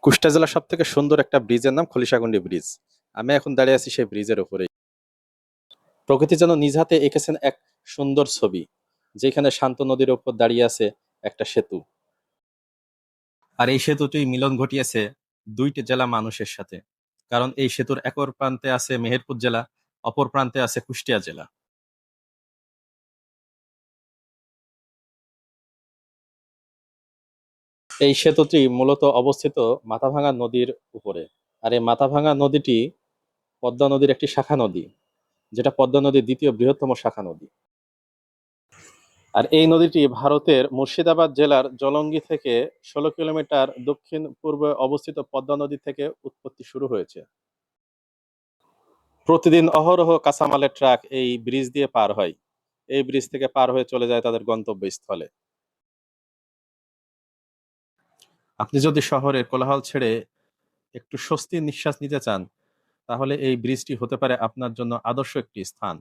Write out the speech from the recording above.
কুষ্টিয়া জেলার সব থেকে সুন্দর একটা ব্রিজের নাম খলিশাগন্ডি ব্রিজ। আমি এখন দাঁড়িয়ে আছি সেই ব্রিজের উপরেই। প্রকৃতি যেন নিজ হাতে এঁকেছেন এক সুন্দর ছবি, যেখানে শান্ত নদীর উপর দাঁড়িয়ে আছে একটা সেতু। আর এই সেতুটি মিলন ঘটিয়েছে দুইটি জেলা মানুষের সাথে, কারণ এই সেতুর একর প্রান্তে আছে মেহেরপুর জেলা, অপর প্রান্তে আছে কুষ্টিয়া জেলা। এই সেতুটি মূলত অবস্থিত মাথাভাঙা নদীর উপরে। আর এই মাথাভাঙা নদীটি পদ্মা নদীর একটি শাখা নদী, যেটা পদ্মা নদীর দ্বিতীয় বৃহত্তম শাখা নদী। আর এই নদীটি ভারতের মুর্শিদাবাদ জেলার জলঙ্গি থেকে 16 কিলোমিটার দক্ষিণ পূর্বে অবস্থিত পদ্মা নদী থেকে উৎপত্তি শুরু হয়েছে। প্রতিদিন অহরহ কাঁচামালের ট্রাক এই ব্রিজ দিয়ে পার হয়। এই ব্রিজ থেকে পার হয়ে চলে যায় তাদের গন্তব্যস্থলে। আপনি যদি শহরের কোলাহল ছেড়ে একটু স্বস্তির নিঃশ্বাস নিতে চান, তাহলে এই ব্রিজটি হতে পারে আপনার জন্য আদর্শ একটি স্থান।